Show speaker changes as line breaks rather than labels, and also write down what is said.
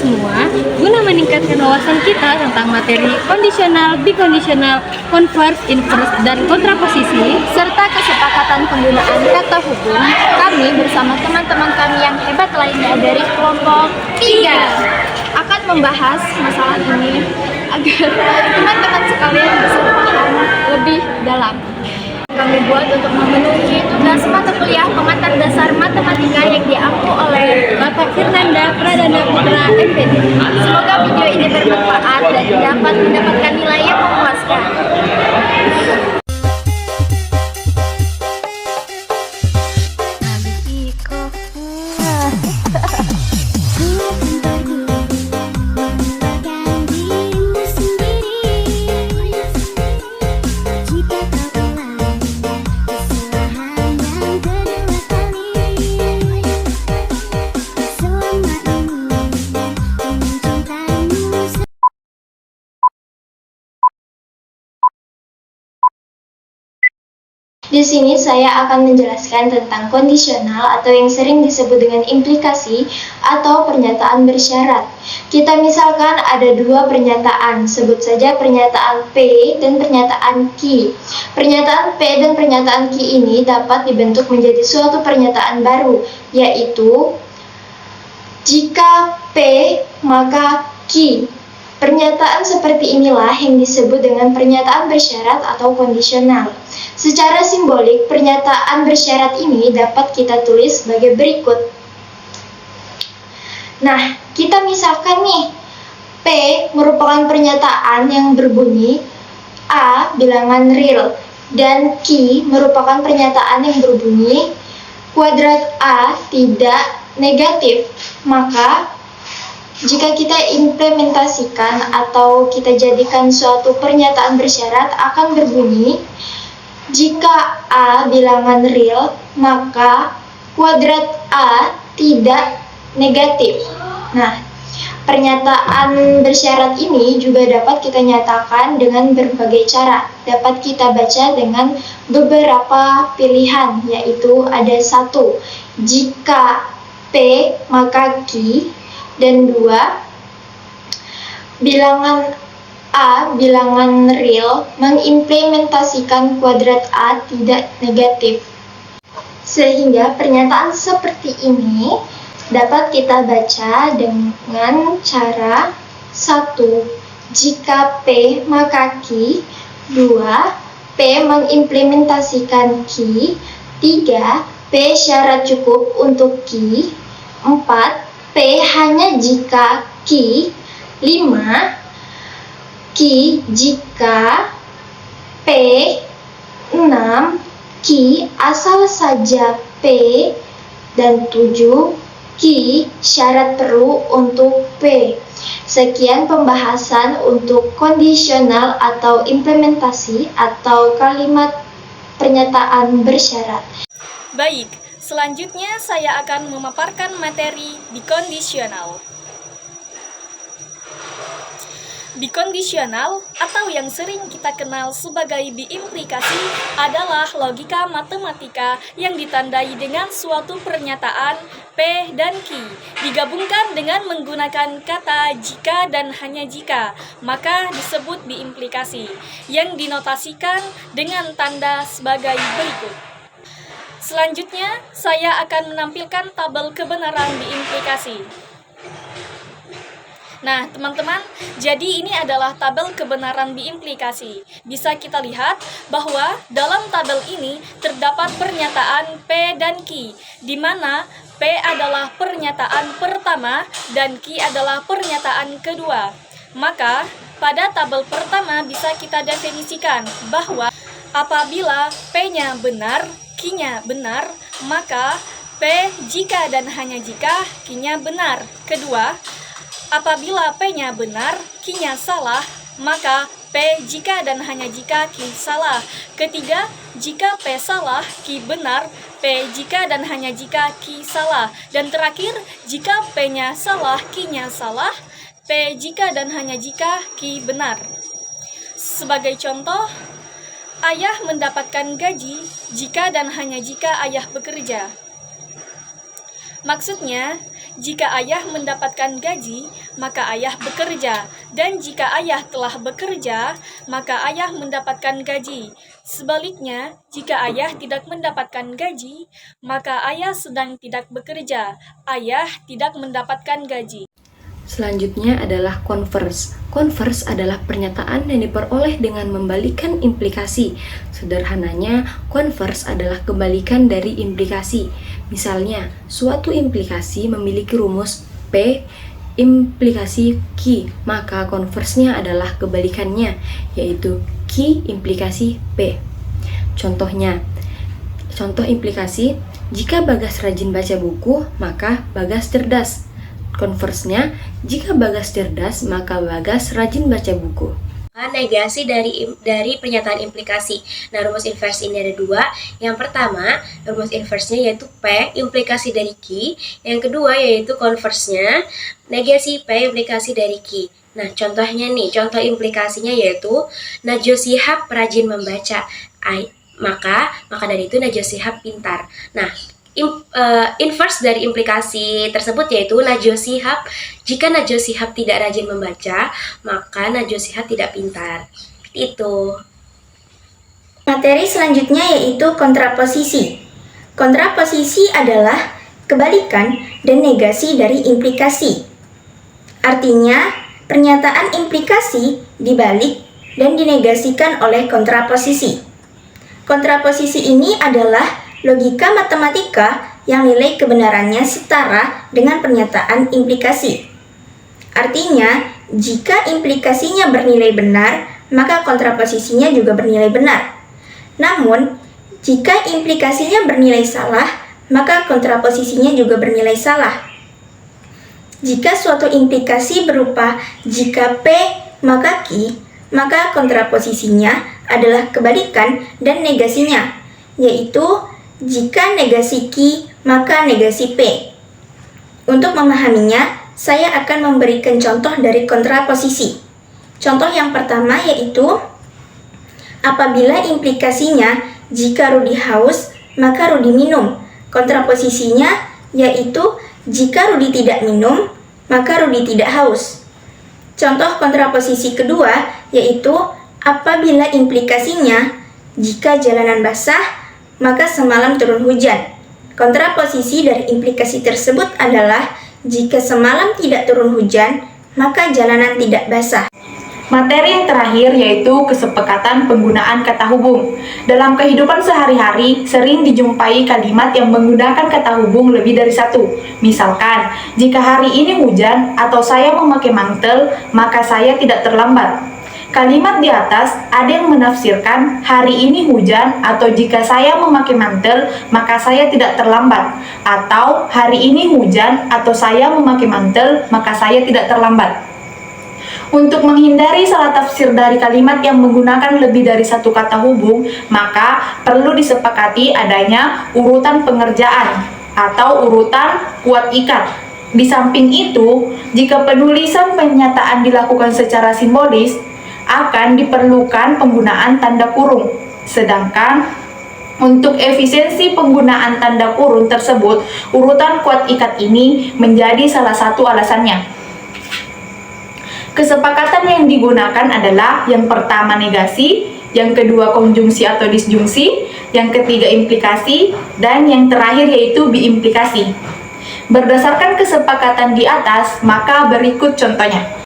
semua guna meningkatkan wawasan kita tentang materi kondisional, bikondisional, converse, inverse, dan kontraposisi,
serta kesepakatan penggunaan kata hubung. Kami bersama teman-teman kami yang hebat lainnya dari kelompok 3 akan membahas masalah ini agar teman-teman sekalian bisa paham lebih dalam. Kami buat untuk memenuhi tugas mata kuliah pengantar dasar matematika yang diampu oleh
Bapak Fernanda Pradana Putra MPD.
Semoga video ini bermanfaat dan dapat mendapatkan nilai yang memuaskan.
Di sini saya akan menjelaskan tentang kondisional atau yang sering disebut dengan implikasi atau pernyataan bersyarat. Kita misalkan ada dua pernyataan, sebut saja pernyataan P dan pernyataan Q. Pernyataan P dan pernyataan Q ini dapat dibentuk menjadi suatu pernyataan baru, yaitu jika P maka Q. Pernyataan seperti inilah yang disebut dengan pernyataan bersyarat atau kondisional. Secara simbolik, pernyataan bersyarat ini dapat kita tulis sebagai berikut. Nah, kita misalkan nih, P merupakan pernyataan yang berbunyi A bilangan real, dan Q merupakan pernyataan yang berbunyi kuadrat A tidak negatif. Maka, jika kita implementasikan atau kita jadikan suatu pernyataan bersyarat akan berbunyi, jika A bilangan real, maka kuadrat A tidak negatif. Nah, pernyataan bersyarat ini juga dapat kita nyatakan dengan berbagai cara. Dapat kita baca dengan beberapa pilihan, yaitu ada 1, jika P maka Q, dan 2, bilangan A bilangan real mengimplementasikan kuadrat A tidak negatif. Sehingga pernyataan seperti ini dapat kita baca dengan cara 1, jika P maka Q, 2, P mengimplementasikan Q, 3, P syarat cukup untuk Q, 4, P hanya jika Q, 5, Q jika P, 6, Q asal saja P, dan 7, Q syarat perlu untuk P. Sekian pembahasan untuk kondisional atau implementasi atau kalimat pernyataan bersyarat.
Baik, selanjutnya saya akan memaparkan materi bikondisional. Bikondisional atau yang sering kita kenal sebagai biimplikasi adalah logika matematika yang ditandai dengan suatu pernyataan P dan Q digabungkan dengan menggunakan kata jika dan hanya jika, maka disebut biimplikasi yang dinotasikan dengan tanda sebagai berikut. Selanjutnya, saya akan menampilkan tabel kebenaran biimplikasi. Nah, teman-teman, jadi ini adalah tabel kebenaran biimplikasi. Bisa kita lihat bahwa dalam tabel ini terdapat pernyataan P dan Q, di mana P adalah pernyataan pertama dan Q adalah pernyataan kedua. Maka, pada tabel pertama bisa kita definisikan bahwa apabila P-nya benar, Q-nya benar, maka P jika dan hanya jika Q-nya benar. Kedua, apabila P-nya benar, Q-nya salah, maka P jika dan hanya jika Q salah. Ketiga, jika P salah, Q benar, P jika dan hanya jika Q salah. Dan terakhir, jika P-nya salah, Q-nya salah, P jika dan hanya jika Q benar. Sebagai contoh, ayah mendapatkan gaji jika dan hanya jika ayah bekerja. Maksudnya, Jika ayah mendapatkan gaji, maka ayah bekerja. Dan jika ayah telah bekerja, maka ayah mendapatkan gaji. Sebaliknya, jika ayah tidak mendapatkan gaji, maka ayah sedang tidak bekerja. Ayah tidak mendapatkan gaji.
Selanjutnya adalah converse. Converse adalah pernyataan yang diperoleh dengan membalikkan implikasi. Sederhananya, converse adalah kebalikan dari implikasi. Misalnya, suatu implikasi memiliki rumus P implikasi Q, maka converse-nya adalah kebalikannya, yaitu Q implikasi P. Contoh implikasi, jika Bagas rajin baca buku, maka Bagas cerdas. Converse-nya, jika Bagas cerdas, maka Bagas rajin baca buku.
Negasi dari pernyataan implikasi. Nah, rumus inverse ini ada dua. Yang pertama, rumus inverse-nya yaitu P implikasi dari Q. Yang kedua yaitu converse-nya negasi P implikasi dari Q. Nah, contohnya nih, contoh implikasinya yaitu Najwa Shihab rajin membaca. Maka dari itu Najwa Shihab pintar. Nah, inverse dari implikasi tersebut yaitu Najwa Shihab. Jika Najwa Shihab tidak rajin membaca, maka Najwa Shihab tidak pintar. Itu.
Materi selanjutnya yaitu kontraposisi. Kontraposisi adalah kebalikan dan negasi dari implikasi. Artinya, pernyataan implikasi dibalik dan dinegasikan oleh kontraposisi. Kontraposisi ini adalah logika matematika yang nilai kebenarannya setara dengan pernyataan implikasi. Artinya, jika implikasinya bernilai benar, maka kontraposisinya juga bernilai benar. Namun, jika implikasinya bernilai salah, maka kontraposisinya juga bernilai salah. Jika suatu implikasi berupa jika P maka Q, maka kontraposisinya adalah kebalikan dan negasinya, yaitu jika negasi Q, maka negasi P. Untuk memahaminya, saya akan memberikan contoh dari kontraposisi. Contoh yang pertama yaitu, apabila implikasinya jika Rudi haus, maka Rudi minum. Kontraposisinya yaitu, jika Rudi tidak minum, maka Rudi tidak haus. Contoh kontraposisi kedua yaitu, apabila implikasinya jika jalanan basah, maka semalam turun hujan. Kontraposisi dari implikasi tersebut adalah, jika semalam tidak turun hujan, maka jalanan tidak basah.
Materi yang terakhir yaitu kesepakatan penggunaan kata hubung. Dalam kehidupan sehari-hari, sering dijumpai kalimat yang menggunakan kata hubung lebih dari satu. Misalkan, jika hari ini hujan atau saya memakai mantel, maka saya tidak terlambat. Kalimat di atas ada yang menafsirkan hari ini hujan atau jika saya memakai mantel maka saya tidak terlambat, atau hari ini hujan atau saya memakai mantel maka saya tidak terlambat. Untuk menghindari salah tafsir dari kalimat yang menggunakan lebih dari satu kata hubung, maka perlu disepakati adanya urutan pengerjaan atau urutan kuat ikat. Di samping itu, jika penulisan pernyataan dilakukan secara simbolis, akan diperlukan penggunaan tanda kurung. Sedangkan untuk efisiensi penggunaan tanda kurung tersebut, urutan kuat ikat ini menjadi salah satu alasannya. Kesepakatan yang digunakan adalah yang pertama negasi, yang kedua konjungsi atau disjungsi, yang ketiga implikasi, dan yang terakhir yaitu biimplikasi. Berdasarkan kesepakatan di atas, maka berikut contohnya.